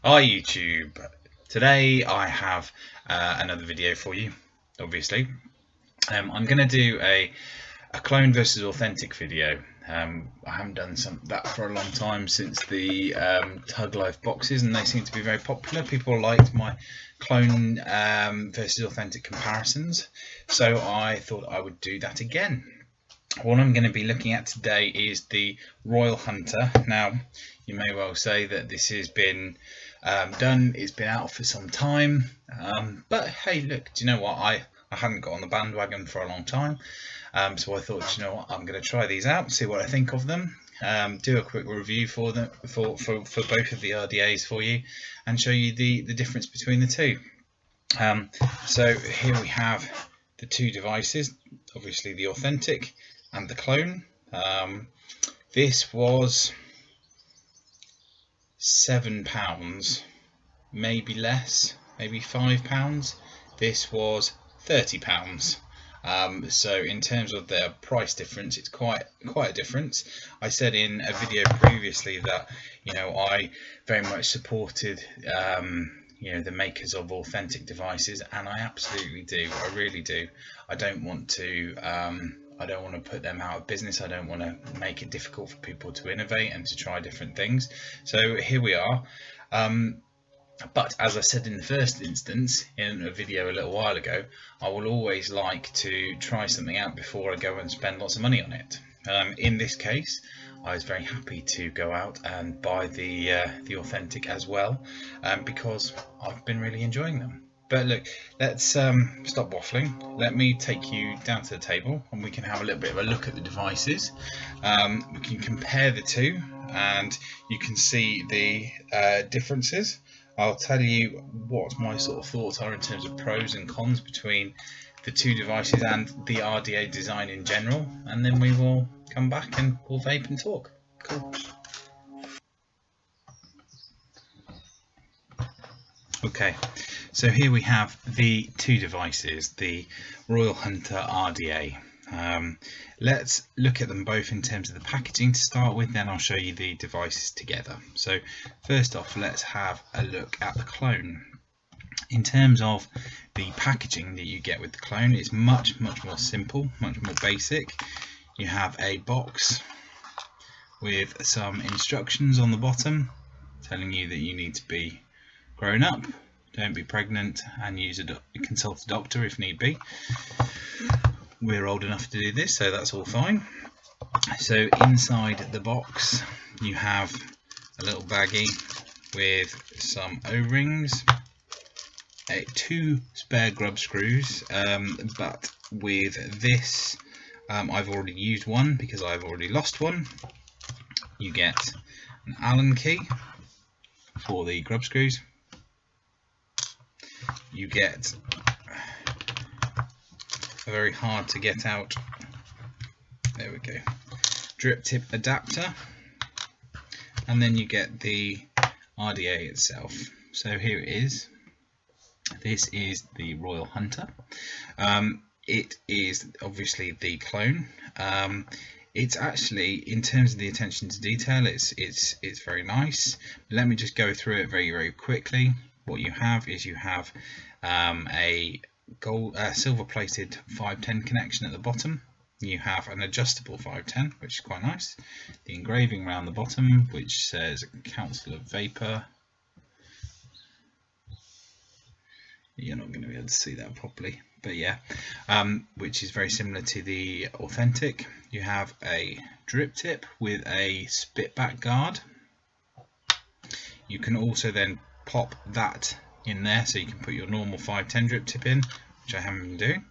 Hi YouTube. Today I have another video for you. Obviously, I'm going to do a clone versus authentic video. I haven't done that for a long time since the Tug Life boxes, and they seem to be very popular. People liked my clone versus authentic comparisons, so I thought I would do that again. What I'm going to be looking at today is the Royal Hunter. Now, you may well say that this has been done, it's been out for some time, but hey, look, do you know what? I hadn't got on the bandwagon for a long time, so I thought, you know what, I'm going to try these out, see what I think of them, do a quick review for them for both of the RDAs for you, and show you the difference between the two. So here we have the two devices, obviously the authentic and the clone. This was £7, maybe less, maybe £5. This was £30. So in terms of their price difference, it's quite a difference. I said in a video previously that, you know, I very much supported you know, the makers of authentic devices, and I absolutely do. I really do. I don't want to put them out of business. I don't want to make it difficult for people to innovate and to try different things. So here we are. But as I said in the first instance, in a video a little while ago, I will always like to try something out before I go and spend lots of money on it. In this case, I was very happy to go out and buy the authentic as well, because I've been really enjoying them. But look, let's stop waffling. Let me take you down to the table and we can have a little bit of a look at the devices. We can compare the two and you can see the differences. I'll tell you what my sort of thoughts are in terms of pros and cons between the two devices and the RDA design in general, and then we will come back and we'll vape and talk. Cool. Okay, so here we have the two devices, the Royal Hunter RDA. Let's look at them both in terms of the packaging to start with, then I'll show you the devices together. So first off, let's have a look at the clone. In terms of the packaging that you get with the clone, it's much more simple, much more basic. You have a box with some instructions on the bottom telling you that you need to be grown up, don't be pregnant, and consult a doctor if need be. We're old enough to do this, so that's all fine. So inside the box you have a little baggie with some O-rings, two spare grub screws, but with this I've already used one because I've already lost one. You get an Allen key for the grub screws. You get a very hard to get out, there we go, drip tip adapter, and then you get the RDA itself. So here it is. This is the Royal Hunter. It is obviously the clone. It's actually, in terms of the attention to detail, it's very nice. Let me just go through it very quickly. What you have is you have a silver plated 510 connection at the bottom. You have an adjustable 510, which is quite nice. The engraving around the bottom, which says Council of Vapor. You're not going to be able to see that properly, but yeah, which is very similar to the authentic. You have a drip tip with a spit back guard. You can also then pop that in there, so you can put your normal 510 drip tip in, which I haven't been doing.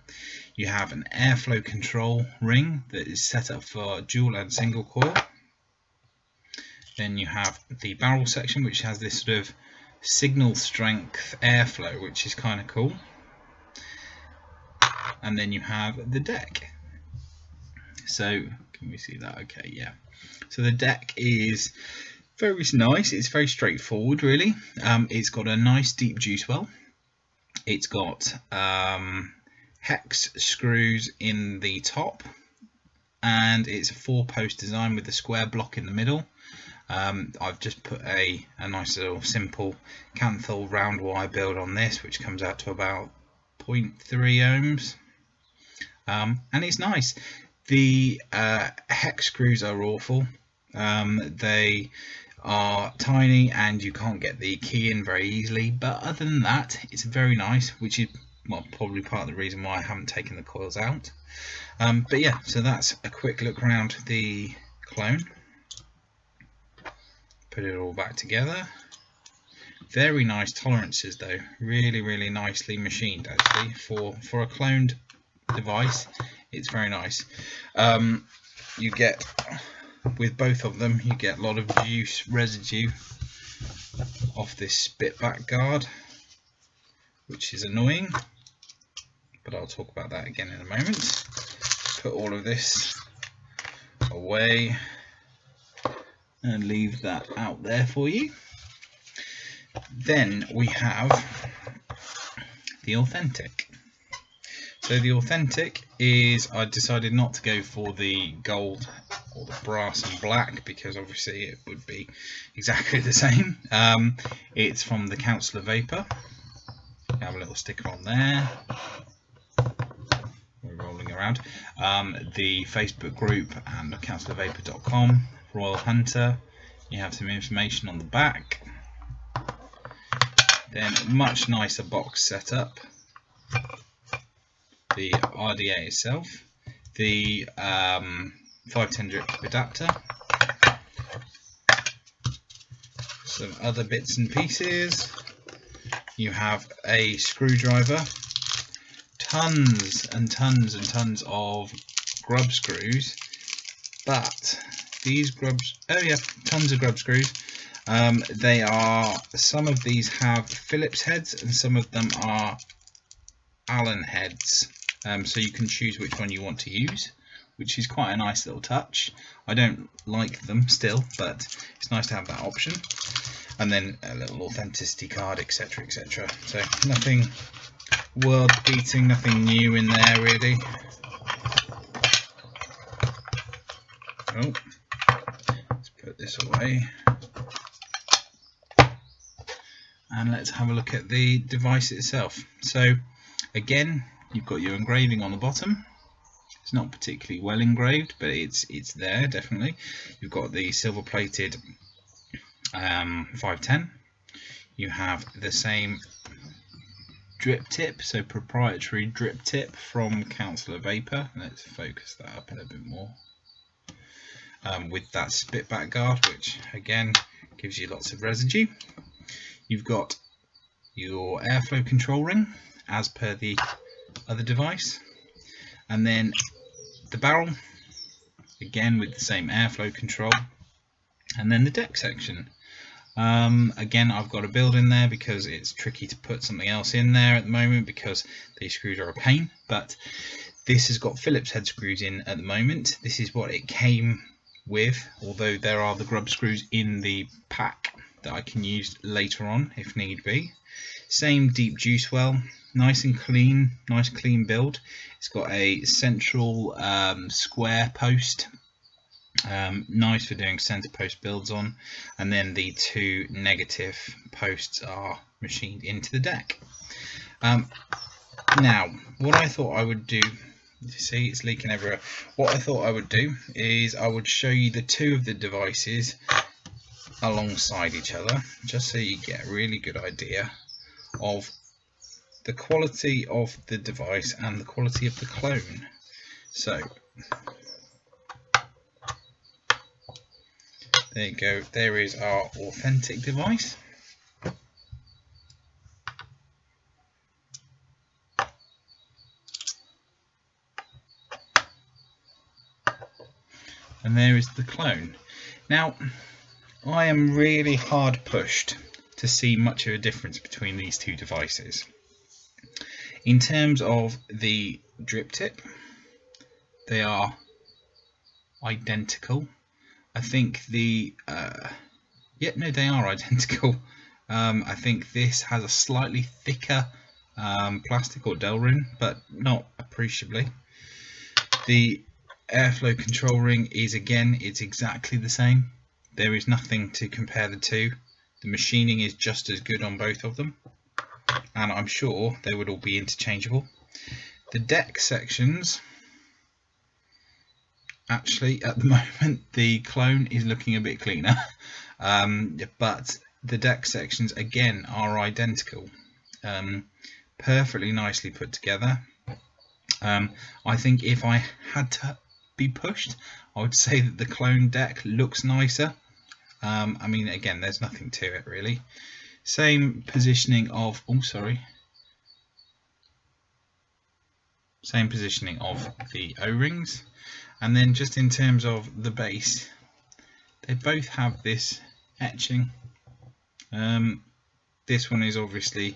You have an airflow control ring that is set up for dual and single coil. Then you have the barrel section, which has this sort of signal strength airflow, which is kind of cool. And then you have the deck. So can we see that? Okay, yeah. So the deck is very nice. It's very straightforward, really. It's got a nice deep juice well. It's got hex screws in the top, and it's a 4-post design with a square block in the middle. I've just put a nice little simple Canthal round wire build on this, which comes out to about 0.3 ohms, and it's nice. The hex screws are awful. They are tiny and you can't get the key in very easily, but other than that it's very nice, which is probably part of the reason why I haven't taken the coils out. But yeah, so that's a quick look around the clone. Put it all back together. Very nice tolerances though, really nicely machined actually for a cloned device. It's very nice. You get, with both of them, you get a lot of juice residue off this spit back guard, which is annoying, but I'll talk about that again in a moment. Put all of this away and leave that out there for you. Then we have the Authentic. So the Authentic is, I decided not to go for the gold or the brass and black because obviously it would be exactly the same. It's from the Councillor Vapor. You have a little sticker on there. We're rolling around. The Facebook group and councillorvapor.com, Royal Hunter. You have some information on the back. Then much nicer box setup. The RDA itself, the 510 drip tip adapter, some other bits and pieces. You have a screwdriver, tons and tons of grub screws, but these grubs, tons of grub screws. They are, some of these have Phillips heads and some of them are Allen heads, so you can choose which one you want to use, which is quite a nice little touch. I don't like them still, but it's nice to have that option. And then a little authenticity card, etc, etc. So nothing world beating, nothing new in there really. Oh, let's put this away. And let's have a look at the device itself. So again, you've got your engraving on the bottom. It's not particularly well engraved, but it's there definitely. You've got the silver plated 510. You have the same drip tip, so proprietary drip tip from Councillor Vapor. Let's focus that up a little bit more. With that spit back guard, which again gives you lots of residue. You've got your airflow control ring as per the other device, and then the barrel again with the same airflow control, and then the deck section. Again, I've got a build in there because it's tricky to put something else in there at the moment because these screws are a pain, but this has got Phillips head screws in at the moment. This is what it came with, although there are the grub screws in the pack that I can use later on if need be. Same deep juice well, nice and clean, nice clean build. It's got a central square post, nice for doing center post builds on, and then the two negative posts are machined into the deck. Now, what I thought I would do, you see it's leaking everywhere. What I thought I would do is I would show you the two of the devices alongside each other, just so you get a really good idea of the quality of the device and the quality of the clone. So there you go, there is our Authentic device. And there is the clone. Now, I am really hard pushed to see much of a difference between these two devices. In terms of the drip tip, they are identical. I think the they are identical. I think this has a slightly thicker plastic or Delrin, but not appreciably. The airflow control ring is, again, it's exactly the same. there is nothing to compare the two. The machining is just as good on both of them, and I'm sure they would all be interchangeable. The deck sections, actually at the moment the clone is looking a bit cleaner, but the deck sections again are identical, perfectly nicely put together. I think if I had to be pushed, I would say that the clone deck looks nicer. I mean, again, there's nothing to it really. Same positioning of, same positioning of the O-rings, and then just in terms of the base, they both have this etching. This one is obviously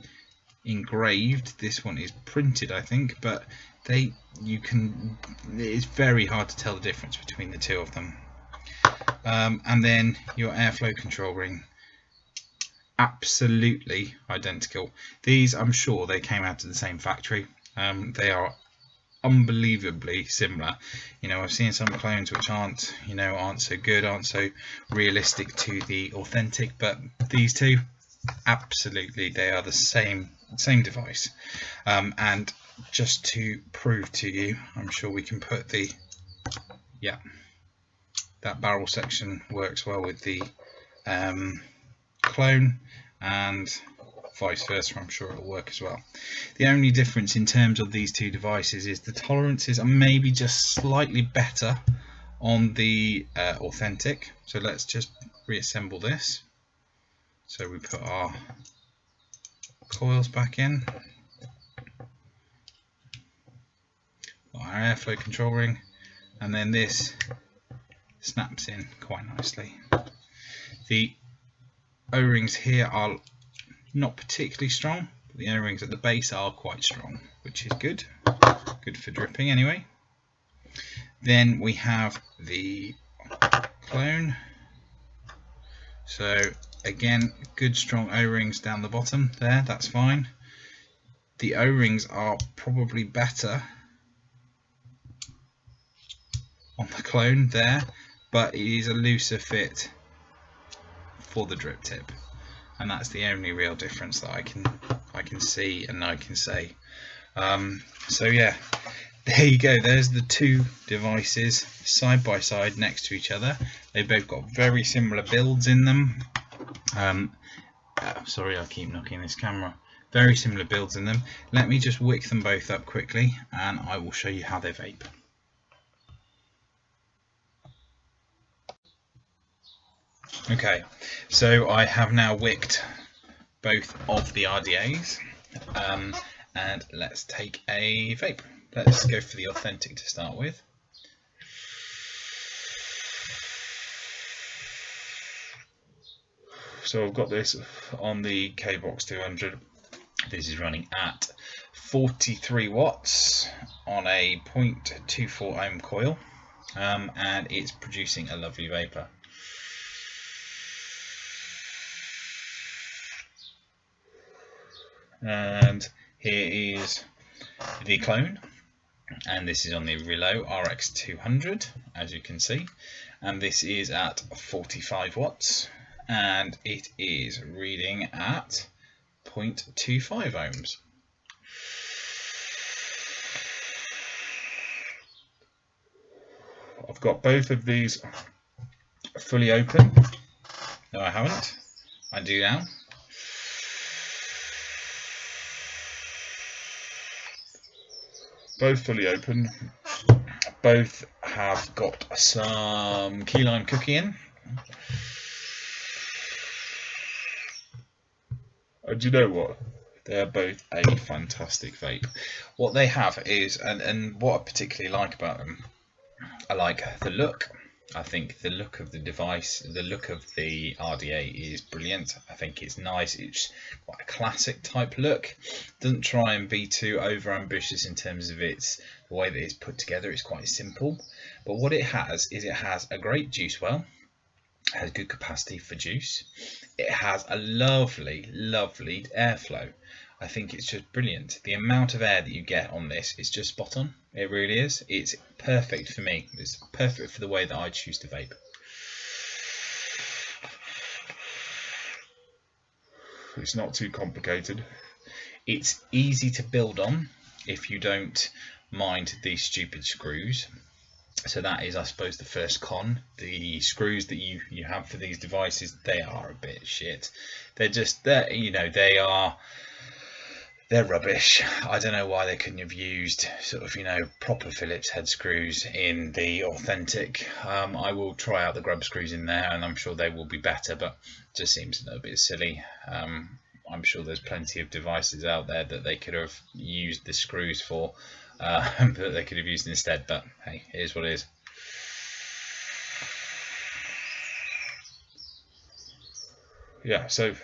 engraved, this one is printed I think, but it's very hard to tell the difference between the two of them. And then your airflow control ring, absolutely identical. These, I'm sure they came out of the same factory. They are unbelievably similar. You know, I've seen some clones which aren't so good, aren't so realistic to the authentic, but these two, absolutely, they are the same device. And just to prove to you, I'm sure we can put the, yeah, that barrel section works well with the clone, and vice versa. I'm sure it'll work as well. The only difference in terms of these two devices is the tolerances are maybe just slightly better on the authentic. So let's just reassemble this. So we put our coils back in, our airflow control ring, and then this snaps in quite nicely. The O-rings here are not particularly strong, but the O-rings at the base are quite strong, which is good for dripping anyway. Then we have the clone. So again, good strong O-rings down the bottom there, that's fine. The O-rings are probably better on the clone there, but it is a looser fit for the drip tip, and that's the only real difference that I can see and I can say. So yeah, there you go. There's the two devices side by side next to each other. They both got very similar builds in them. Sorry, I keep knocking this camera. Very similar builds in them. Let me just wick them both up quickly and I will show you how they vape. Okay, so I have now wicked both of the RDAs, and let's take a vape. Let's go for the authentic to start with. So I've got this on the K-Box 200. This is running at 43 watts on a 0.24 ohm coil, and it's producing a lovely vapor. And here is the clone, and this is on the Relo RX200, as you can see, and this is at 45 watts and it is reading at 0.25 ohms. I've got both of these fully open. No, I haven't. I do now. Both fully open. Both have got some key lime cookie in. And you know what? They're both a fantastic vape. What they have is, and what I particularly like about them, I like the look. I think the look of the device, the look of the RDA is brilliant. I think it's nice. It's quite a classic type look. Doesn't try and be too over ambitious in terms of the way that it's put together. It's quite simple. But what it has is it has a great juice well. It has good capacity for juice. It has a lovely, lovely airflow. I think it's just brilliant. The amount of air that you get on this is just spot on. It really is. It's perfect for me. It's perfect for the way that I choose to vape. It's not too complicated. It's easy to build on if you don't mind these stupid screws. So that is, I suppose, the first con. The screws that you have for these devices, they are a bit shit. They're just, they're rubbish. I don't know why they couldn't have used sort of, proper Phillips head screws in the authentic. I will try out the grub screws in there, and I'm sure they will be better, but it just seems a little bit silly. I'm sure there's plenty of devices out there that they could have used the screws for, that they could have used instead, but hey, it is what it is. Yeah, so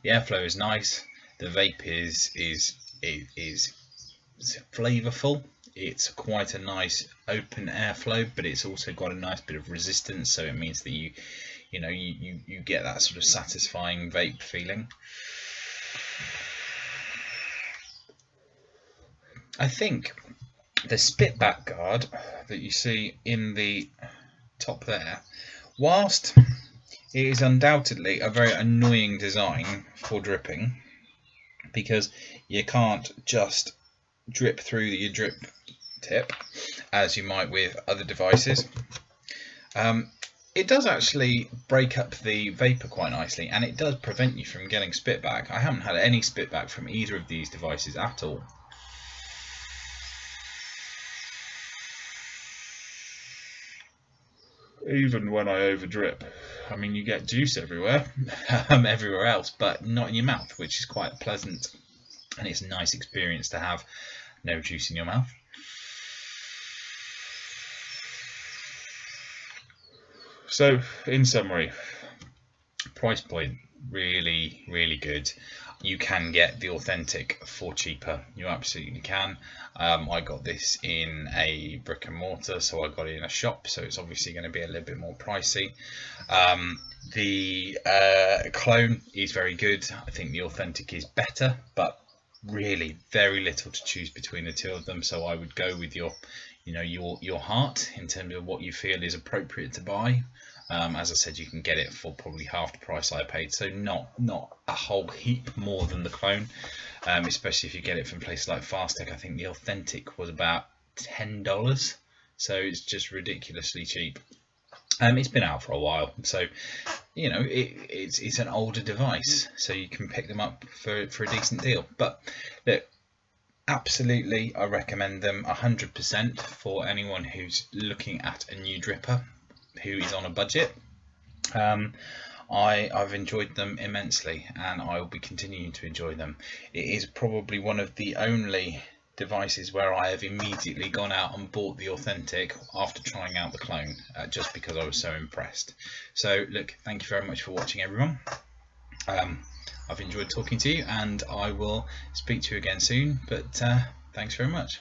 the airflow is nice. The vape is flavourful. It's quite a nice open airflow, but it's also got a nice bit of resistance, so it means that you get that sort of satisfying vape feeling. I think the spitback guard that you see in the top there, whilst it is undoubtedly a very annoying design for dripping, because you can't just drip through your drip tip as you might with other devices. It does actually break up the vapor quite nicely, and it does prevent you from getting spitback. I haven't had any spitback from either of these devices at all. Even when I over drip, I mean, you get juice everywhere, everywhere else, but not in your mouth, which is quite pleasant, and it's a nice experience to have no juice in your mouth. So, in summary, price point really, really good. You can get the authentic for cheaper. You absolutely can. I got this in a brick and mortar, so I got it in a shop, so it's obviously going to be a little bit more pricey. The clone is very good. I think the authentic is better, but really very little to choose between the two of them. So I would go with your heart in terms of what you feel is appropriate to buy. As I said, you can get it for probably half the price I paid, so not a whole heap more than the clone, especially if you get it from places like Fastech. I think the authentic was about $10, so it's just ridiculously cheap. It's been out for a while, so it's an older device, so you can pick them up for a decent deal. But look, absolutely, I recommend them 100% for anyone who's looking at a new dripper, who is on a budget. I've enjoyed them immensely, and I will be continuing to enjoy them. It is probably one of the only devices where I have immediately gone out and bought the authentic after trying out the clone, just because I was so impressed. So look, thank you very much for watching, everyone. I've enjoyed talking to you, and I will speak to you again soon, but thanks very much.